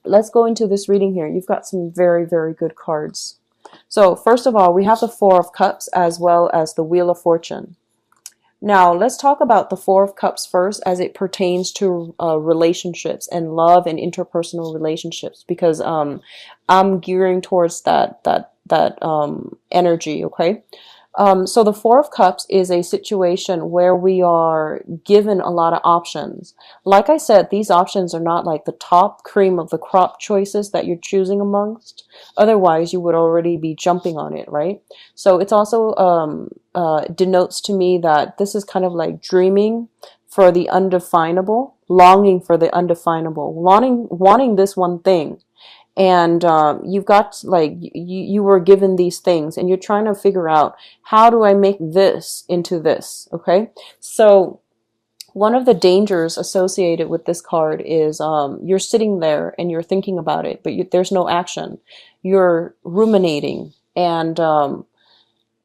let's go into this reading here. You've got some very, very good cards. So first of all, we have the Four of Cups as well as the Wheel of Fortune. Now, let's talk about the Four of Cups first as it pertains to relationships and love and interpersonal relationships, because I'm gearing towards that energy, okay? So the Four of Cups is a situation where we are given a lot of options. Like I said, these options are not like the top cream of the crop choices that you're choosing amongst. Otherwise, you would already be jumping on it, right? So it's also denotes to me that this is kind of like dreaming for the undefinable, longing for the undefinable, wanting this one thing. And you've got like you were given these things and you're trying to figure out, how do I make this into this? Okay, so one of the dangers associated with this card is you're sitting there and you're thinking about it, but there's no action. You're ruminating, and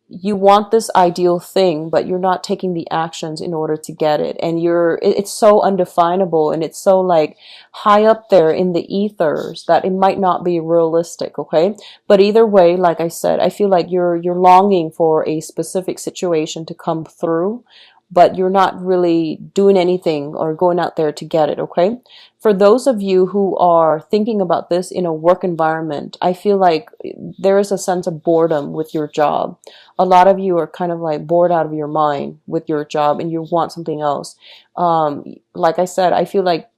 you want this ideal thing, but you're not taking the actions in order to get it. And it's so undefinable, and it's so like high up there in the ethers that it might not be realistic. Okay. But either way, like I said, I feel like you're longing for a specific situation to come through, but you're not really doing anything or going out there to get it. Okay. For those of you who are thinking about this in a work environment, I feel like there is a sense of boredom with your job. A lot of you are kind of like bored out of your mind with your job and you want something else. Like I said, I feel like,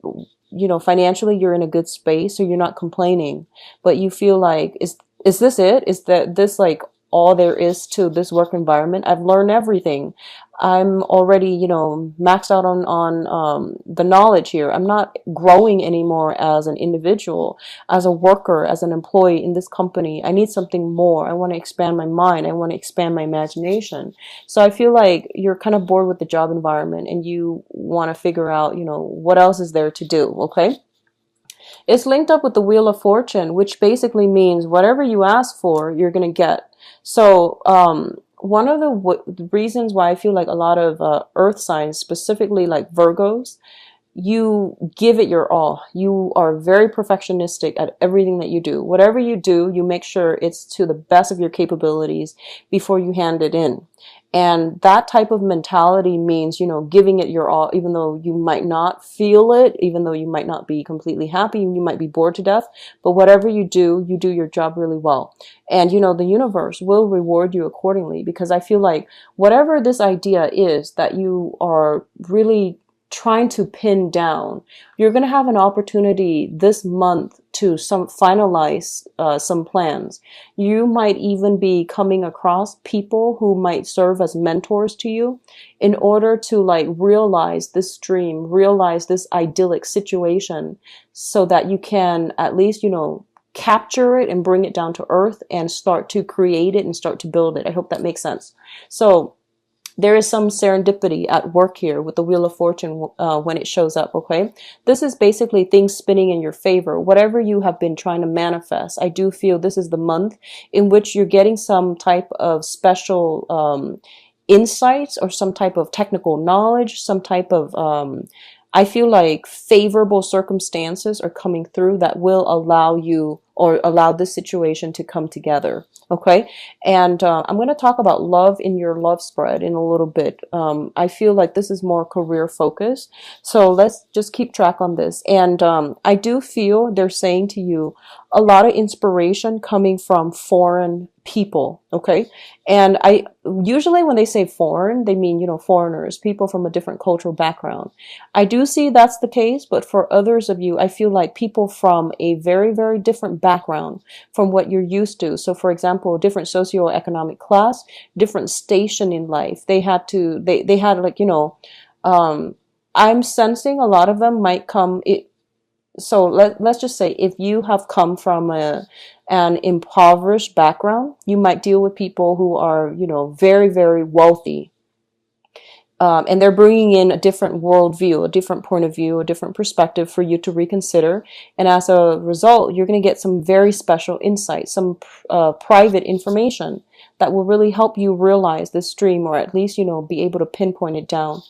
financially you're in a good space, so you're not complaining, but you feel like, is this it? Is that this like all there is to this work environment? I've learned everything. I'm already, maxed out on the knowledge here. I'm not growing anymore as an individual, as a worker, as an employee in this company. I need something more. I want to expand my mind. I want to expand my imagination. So I feel like you're kind of bored with the job environment and you want to figure out, what else is there to do, okay? It's linked up with the Wheel of Fortune, which basically means whatever you ask for, you're going to get. So, one of the reasons why I feel like a lot of earth signs, specifically like Virgos, you give it your all. You are very perfectionistic at everything that you do. Whatever you do, you make sure it's to the best of your capabilities before you hand it in. And that type of mentality means, giving it your all, even though you might not feel it, even though you might not be completely happy, you might be bored to death, but whatever you do your job really well. And, the universe will reward you accordingly, because I feel like whatever this idea is that you are really trying to pin down, you're going to have an opportunity this month to finalize some plans. You might even be coming across people who might serve as mentors to you in order to like realize this dream, realize this idyllic situation, so that you can at least, capture it and bring it down to earth and start to create it and start to build it. I hope that makes sense. So there is some serendipity at work here with the Wheel of Fortune when it shows up, okay? This is basically things spinning in your favor. Whatever you have been trying to manifest, I do feel this is the month in which you're getting some type of special insights or some type of technical knowledge, some type of, I feel like favorable circumstances are coming through that will allow you or allow this situation to come together. Okay. And I'm going to talk about love in your love spread in a little bit. I feel like this is more career focused. So let's just keep track on this. And I do feel they're saying to you a lot of inspiration coming from foreign people. Okay. And I usually when they say foreign, they mean, foreigners, people from a different cultural background. I do see that's the case, but for others of you, I feel like people from a very, very different background from what you're used to. So for example, different socioeconomic class, different station in life. They had like, I'm sensing a lot of them might come. So let's just say if you have come from an impoverished background, you might deal with people who are, very, very wealthy. And they're bringing in a different worldview, a different point of view, a different perspective for you to reconsider. And as a result, you're going to get some very special insight, some private information that will really help you realize this dream, or at least, be able to pinpoint it down,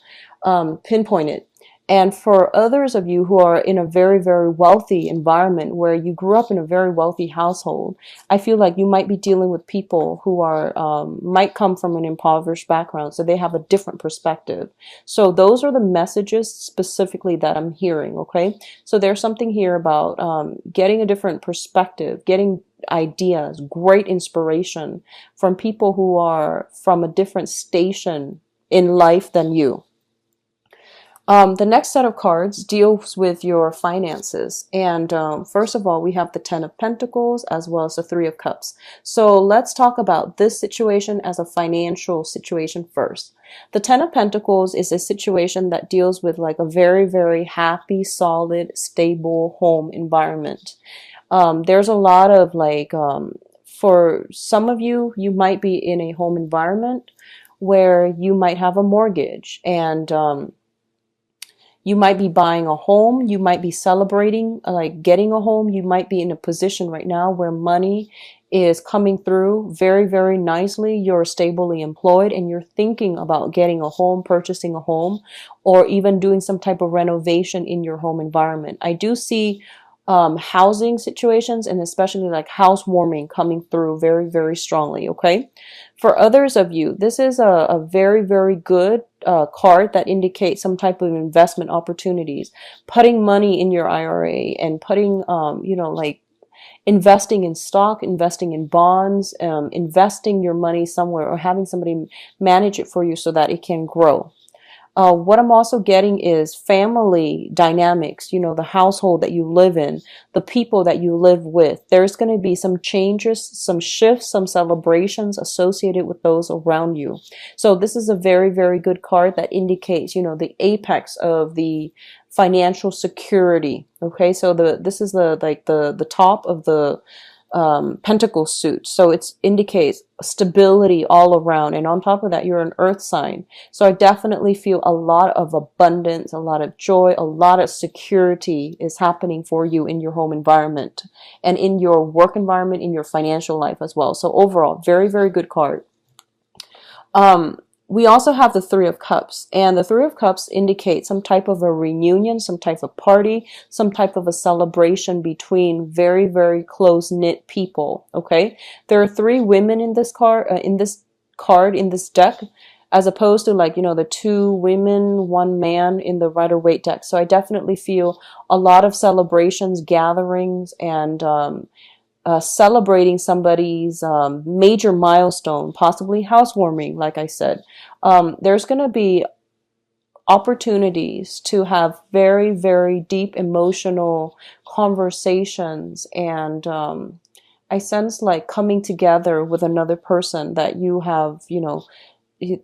pinpoint it. And for others of you who are in a very, very wealthy environment where you grew up in a very wealthy household, I feel like you might be dealing with people who are might come from an impoverished background, so they have a different perspective. So those are the messages specifically that I'm hearing, okay? So there's something here about getting a different perspective, getting ideas, great inspiration from people who are from a different station in life than you. The next set of cards deals with your finances. And first of all, we have the Ten of Pentacles as well as the Three of Cups. So let's talk about this situation as a financial situation first. The Ten of Pentacles is a situation that deals with like a very, very happy, solid, stable home environment. There's a lot of like, for some of you, you might be in a home environment where you might have a mortgage and you might be buying a home. You might be celebrating, like getting a home. You might be in a position right now where money is coming through very, very nicely. You're stably employed and you're thinking about getting a home, purchasing a home, or even doing some type of renovation in your home environment. I do see housing situations and especially like housewarming coming through very, very strongly, okay? For others of you, this is a very, very good card that indicates some type of investment opportunities, putting money in your IRA and putting, you know, like investing in stock, investing in bonds, investing your money somewhere or having somebody manage it for you so that it can grow. What I'm also getting is family dynamics, you know, the household that you live in, the people that you live with. There's going to be some changes, some shifts, some celebrations associated with those around you. So this is a very, very good card that indicates, you know, the apex of the financial security. Okay, so this is the top of the pentacle suit. So it indicates stability all around. And on top of that, you're an earth sign. So I definitely feel a lot of abundance, a lot of joy, a lot of security is happening for you in your home environment and in your work environment, in your financial life as well. So overall, very, very good card. We also have the Three of Cups, and the Three of Cups indicates some type of a reunion, some type of party, some type of a celebration between very, very close-knit people, okay? There are three women in this card, in this deck, as opposed to like, you know, the two women, one man in the Rider-Waite deck. So I definitely feel a lot of celebrations, gatherings, and celebrating somebody's major milestone, possibly housewarming, like I said. There's going to be opportunities to have very, very deep emotional conversations and I sense like coming together with another person that you have, you know,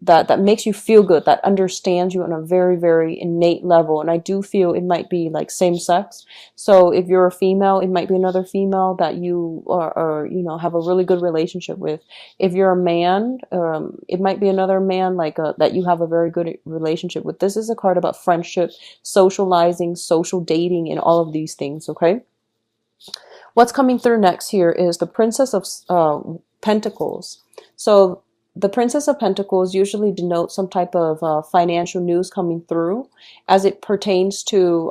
that makes you feel good, that understands you on a very, very innate level. And I do feel it might be like same sex. So if you're a female, it might be another female that you are you know, have a really good relationship with. If you're a man, it might be another man like that you have a very good relationship with. This is a card about friendship, socializing, social dating, and all of these things, okay? What's coming through next here is the Princess of Pentacles. So the Princess of Pentacles usually denotes some type of financial news coming through as it pertains to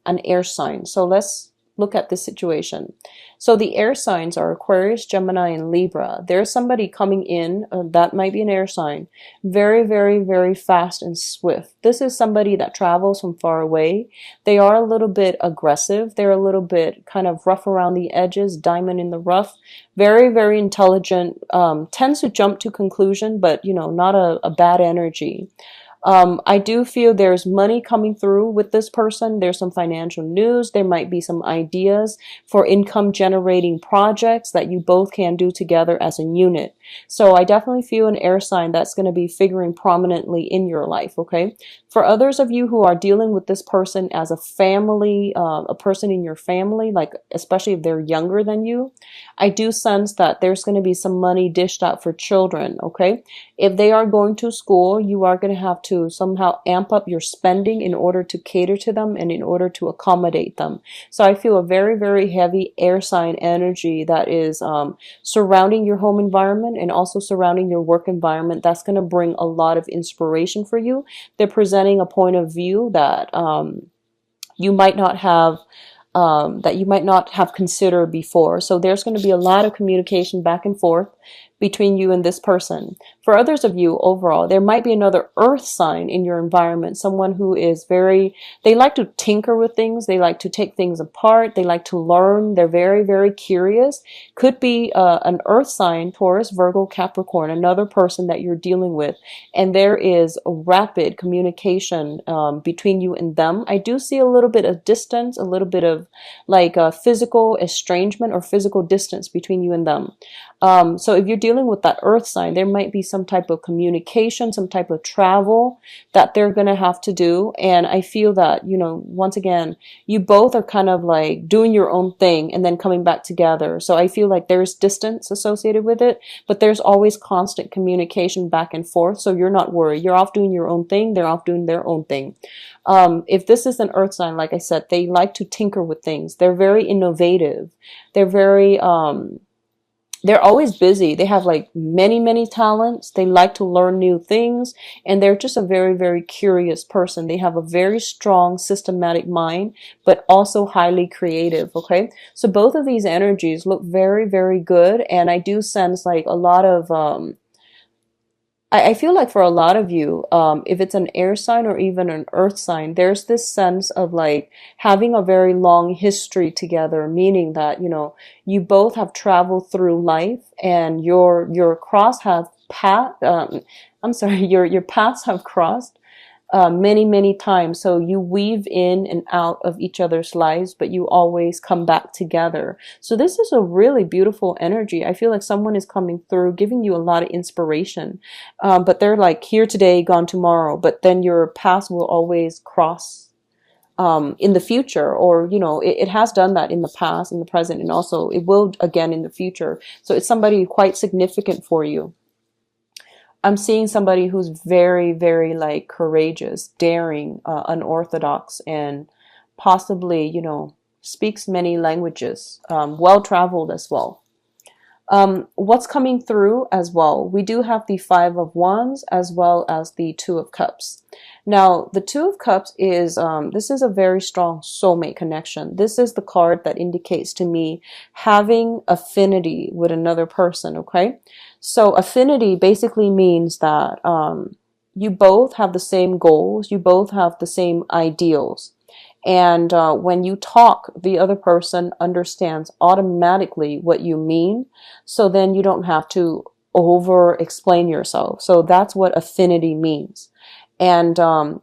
an air sign. So let's look at this situation. So the air signs are Aquarius, Gemini, and Libra. There's somebody coming in, that might be an air sign, very, very, very fast and swift. This is somebody that travels from far away. They are a little bit aggressive. They're a little bit kind of rough around the edges, diamond in the rough. Very, very intelligent, tends to jump to conclusion, but, you know, not a bad energy. I do feel there's money coming through with this person. There's some financial news. There might be some ideas for income generating projects that you both can do together as a unit. So I definitely feel an air sign that's going to be figuring prominently in your life, okay? For others of you who are dealing with this person as a family, a person in your family, like especially if they're younger than you, I do sense that there's going to be some money dished out for children, okay? If they are going to school, you are going to have to somehow amp up your spending in order to cater to them and in order to accommodate them. So I feel a very, very heavy air sign energy that is surrounding your home environment and also surrounding your work environment. That's going to bring a lot of inspiration for you. They're presenting a point of view that you might not have considered before. So there's going to be a lot of communication back and forth between you and this person. For others of you overall, there might be another earth sign in your environment, someone who is they like to tinker with things, they like to take things apart, they like to learn, they're very, very curious. Could be an earth sign, Taurus, Virgo, Capricorn, another person that you're dealing with, and there is a rapid communication between you and them. I do see a little bit of distance, a little bit of like physical estrangement or physical distance between you and them. So if you're dealing with that earth sign, there might be some type of communication, some type of travel that they're going to have to do. And I feel that, you know, once again, you both are kind of like doing your own thing and then coming back together. So I feel like there's distance associated with it, but there's always constant communication back and forth. So you're not worried. You're off doing your own thing. They're off doing their own thing. If this is an earth sign, like I said, they like to tinker with things. They're very innovative. They're very, they're always busy. They have like many, many talents. They like to learn new things. And they're just a very, very curious person. They have a very strong systematic mind, but also highly creative. Okay. So both of these energies look very, very good. And I do sense like a lot of, I feel like for a lot of you, if it's an air sign or even an earth sign, there's this sense of like having a very long history together, meaning that, you know, you both have traveled through life and your paths have crossed many, many times. So you weave in and out of each other's lives, but you always come back together. So this is a really beautiful energy. I feel like someone is coming through, giving you a lot of inspiration. But they're like here today, gone tomorrow. But then your paths will always cross in the future, or, you know, it has done that in the past, in the present, and also it will again in the future. So it's somebody quite significant for you. I'm seeing somebody who's very, very like courageous, daring, unorthodox, and possibly, you know, speaks many languages, well-traveled as well. What's coming through as well? We do have the Five of Wands as well as the Two of Cups. Now, the Two of Cups is, this is a very strong soulmate connection. This is the card that indicates to me having affinity with another person, okay? So affinity basically means that you both have the same goals, you both have the same ideals. And when you talk, the other person understands automatically what you mean. So then you don't have to over explain yourself. So that's what affinity means. And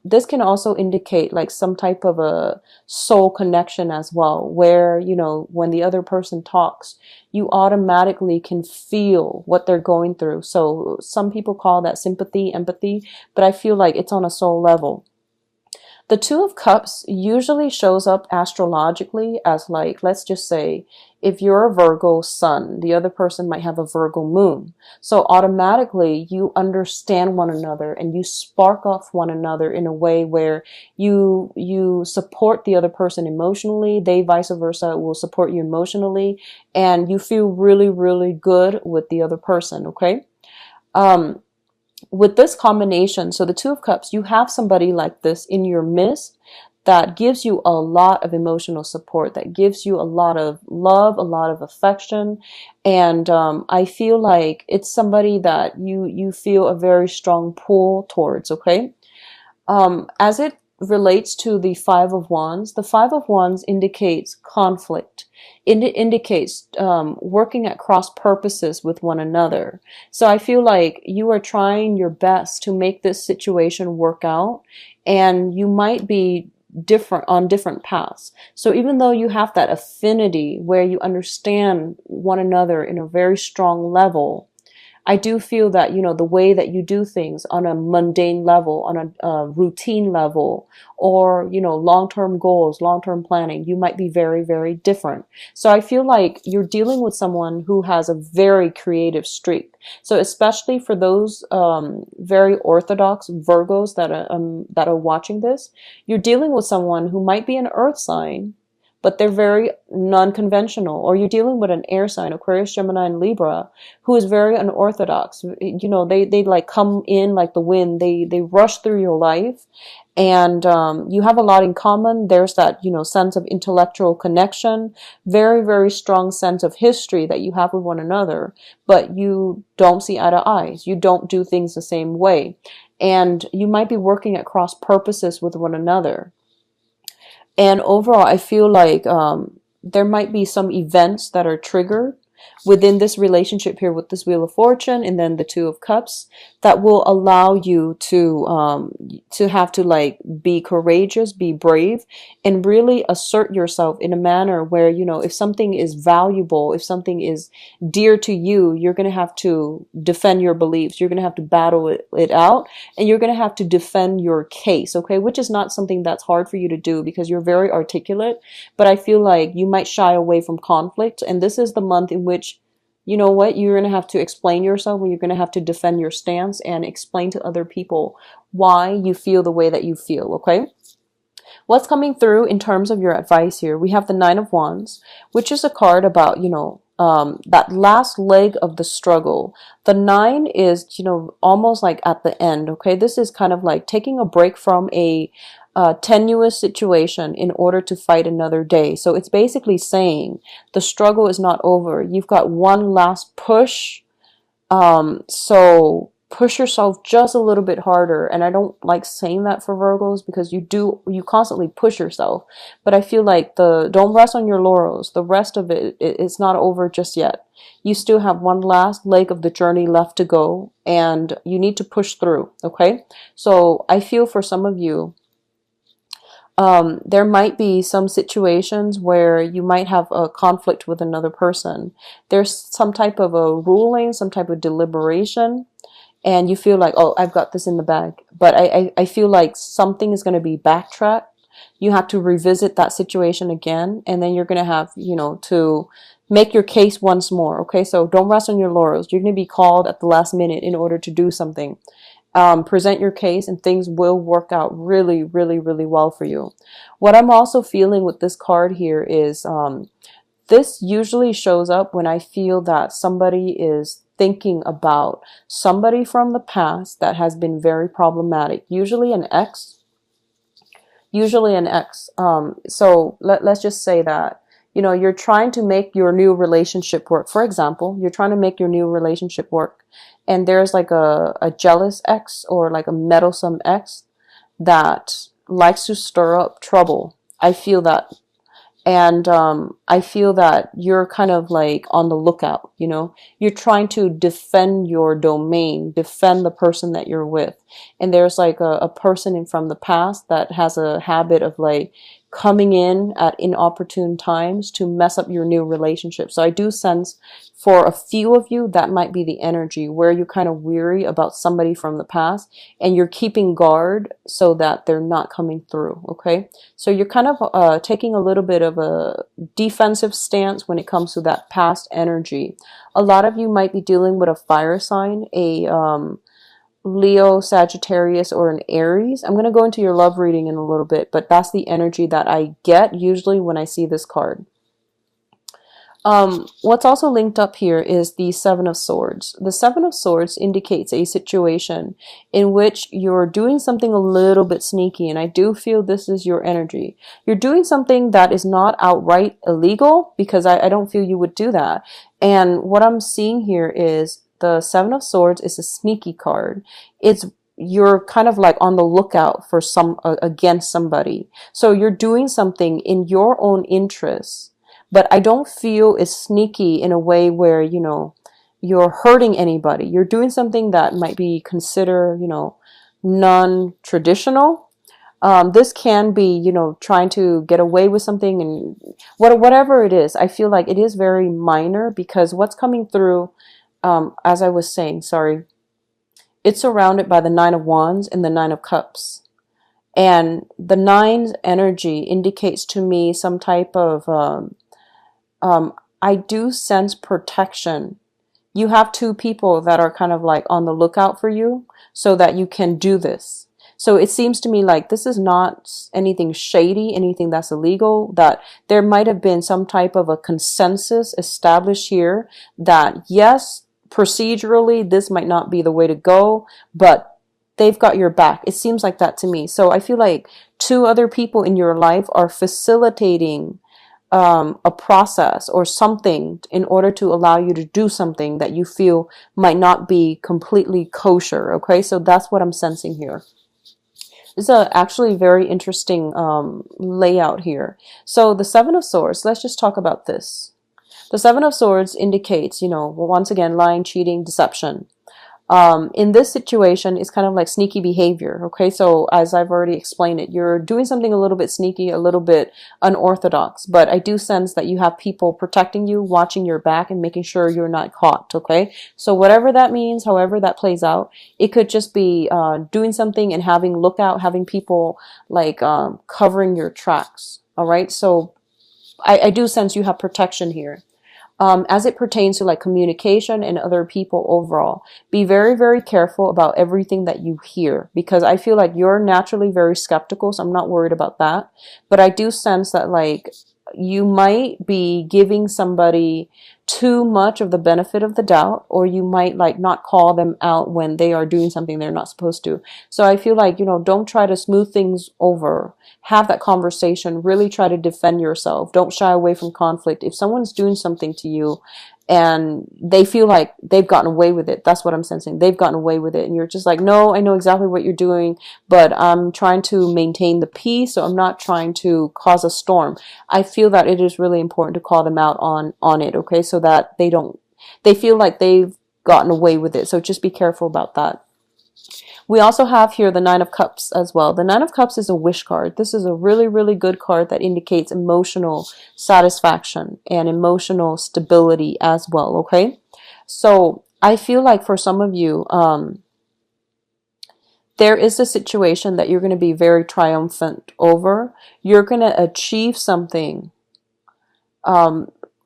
this can also indicate like some type of a soul connection as well, where, you know, when the other person talks, you automatically can feel what they're going through. So some people call that sympathy, empathy, but I feel like it's on a soul level. The Two of Cups usually shows up astrologically as like, let's just say, if you're a Virgo sun, the other person might have a Virgo moon. So automatically you understand one another and you spark off one another in a way where you support the other person emotionally. They vice versa will support you emotionally, and you feel really, really good with the other person. Okay. With this combination, so the Two of Cups, you have somebody like this in your midst that gives you a lot of emotional support, that gives you a lot of love, a lot of affection. And I feel like it's somebody that you feel a very strong pull towards, okay? As it relates to the Five of Wands, the Five of Wands indicates conflict. It indicates working at cross purposes with one another. So I feel like you are trying your best to make this situation work out, and you might be on different paths. So even though you have that affinity where you understand one another in a very strong level, I do feel that, the way that you do things on a mundane level, on a routine level, or, long-term goals, long-term planning, you might be very, very different. So I feel like you're dealing with someone who has a very creative streak. So especially for those very orthodox Virgos that are watching this, you're dealing with someone who might be an earth sign, but they're very non-conventional. Or you're dealing with an air sign, Aquarius, Gemini, and Libra, who is very unorthodox. They like come in like the wind. They rush through your life, and you have a lot in common. There's that, sense of intellectual connection, very, very strong sense of history that you have with one another, but you don't see eye to eye. You don't do things the same way. And you might be working at cross purposes with one another. And overall, I feel like there might be some events that are triggered within this relationship here with this Wheel of Fortune and then the Two of Cups that will allow you to have to like be courageous, be brave, and really assert yourself in a manner where, if something is valuable, if something is dear to you, you're going to have to defend your beliefs. You're going to have to battle it out, and you're going to have to defend your case, okay? Which is not something that's hard for you to do because you're very articulate, but I feel like you might shy away from conflict, and this is the month in which, you know what, you're going to have to explain yourself, or you're going to have to defend your stance and explain to other people why you feel the way that you feel, okay? What's coming through in terms of your advice here? We have the Nine of Wands, which is a card about, that last leg of the struggle. The nine is, almost like at the end, okay? This is kind of like taking a break from a tenuous situation in order to fight another day. So it's basically saying the struggle is not over. You've got one last push. So push yourself just a little bit harder. And I don't like saying that for Virgos because you constantly push yourself. But I feel like don't rest on your laurels. The rest of it's not over just yet. You still have one last leg of the journey left to go, and you need to push through. Okay. So I feel for some of you, there might be some situations where you might have a conflict with another person. There's some type of a ruling, some type of deliberation, and you feel like, oh, I've got this in the bag. But I feel like something is going to be backtracked. You have to revisit that situation again, and then you're going to have, to make your case once more. Okay, so don't rest on your laurels. You're going to be called at the last minute in order to do something. Present your case, and things will work out really, really, really well for you. What I'm also feeling with this card here is this usually shows up when I feel that somebody is thinking about somebody from the past that has been very problematic, usually an ex. So let's just say that, you're trying to make your new relationship work. For example, you're trying to make your new relationship work, and there's like a jealous ex or like a meddlesome ex that likes to stir up trouble. I feel that. And I feel that you're kind of like on the lookout, You're trying to defend your domain, defend the person that you're with. And there's like a person from the past that has a habit of like coming in at inopportune times to mess up your new relationship. So I do sense for a few of you that might be the energy where you're kind of weary about somebody from the past and you're keeping guard so that they're not coming through. Okay, so you're kind of taking a little bit of a defensive stance when it comes to that past energy. A lot of you might be dealing with a fire sign, a Leo, Sagittarius, or an Aries. I'm going to go into your love reading in a little bit, but that's the energy that I get usually when I see this card. What's also linked up here is the Seven of Swords. The Seven of Swords indicates a situation in which you're doing something a little bit sneaky, and I do feel this is your energy. You're doing something that is not outright illegal, because I don't feel you would do that. And what I'm seeing here is the Seven of Swords is a sneaky card. You're kind of like on the lookout for against somebody. So you're doing something in your own interests, but I don't feel it's sneaky in a way where, you're hurting anybody. You're doing something that might be considered, non-traditional. This can be, trying to get away with something, and whatever it is, I feel like it is very minor, because what's coming through as I was saying, sorry, it's surrounded by the Nine of Wands and the Nine of Cups. And the nine's energy indicates to me some type of, I do sense protection. You have two people that are kind of like on the lookout for you so that you can do this. So it seems to me like this is not anything shady, anything that's illegal, that there might have been some type of a consensus established here that yes, procedurally, this might not be the way to go, but they've got your back. It seems like that to me. So I feel like two other people in your life are facilitating a process or something in order to allow you to do something that you feel might not be completely kosher. Okay, so that's what I'm sensing here. It's a actually very interesting layout here. So the Seven of Swords, let's just talk about this. The Seven of Swords indicates, once again, lying, cheating, deception. In this situation, it's kind of like sneaky behavior. Okay, so as I've already explained it, you're doing something a little bit sneaky, a little bit unorthodox, but I do sense that you have people protecting you, watching your back, and making sure you're not caught. Okay, so whatever that means, however that plays out, it could just be doing something and having lookout, having people like covering your tracks. All right, so I do sense you have protection here. As it pertains to like communication and other people overall, be very, very careful about everything that you hear, because I feel like you're naturally very skeptical, so I'm not worried about that. But I do sense that like you might be giving somebody too much of the benefit of the doubt, or you might like not call them out when they are doing something they're not supposed to. So I feel like, don't try to smooth things over. Have that conversation. Really try to defend yourself. Don't shy away from conflict. If someone's doing something to you and they feel like they've gotten away with it, that's what I'm sensing. They've gotten away with it. And you're just like, no, I know exactly what you're doing, but I'm trying to maintain the peace, so I'm not trying to cause a storm. I feel that it is really important to call them out on it, okay, so that they feel like they've gotten away with it. So just be careful about that. We also have here the Nine of Cups as well. The Nine of Cups is a wish card. This is a really, really good card that indicates emotional satisfaction and emotional stability as well, okay? So I feel like for some of you, there is a situation that you're going to be very triumphant over. You're going to achieve something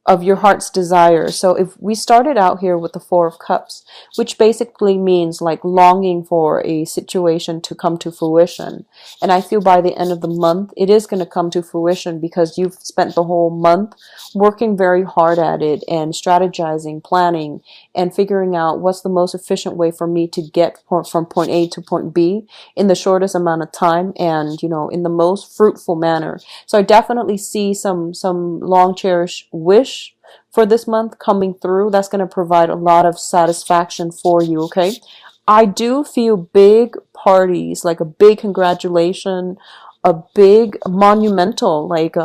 of your heart's desire. So if we started out here with the Four of Cups, which basically means like longing for a situation to come to fruition. And I feel by the end of the month, it is going to come to fruition because you've spent the whole month working very hard at it and strategizing, planning, and figuring out what's the most efficient way for me to get from point A to point B in the shortest amount of time and, in the most fruitful manner. So I definitely see some long cherished wish for this month coming through. That's going to provide a lot of satisfaction for you, okay? I do feel big parties, like a big congratulation, a big monumental, like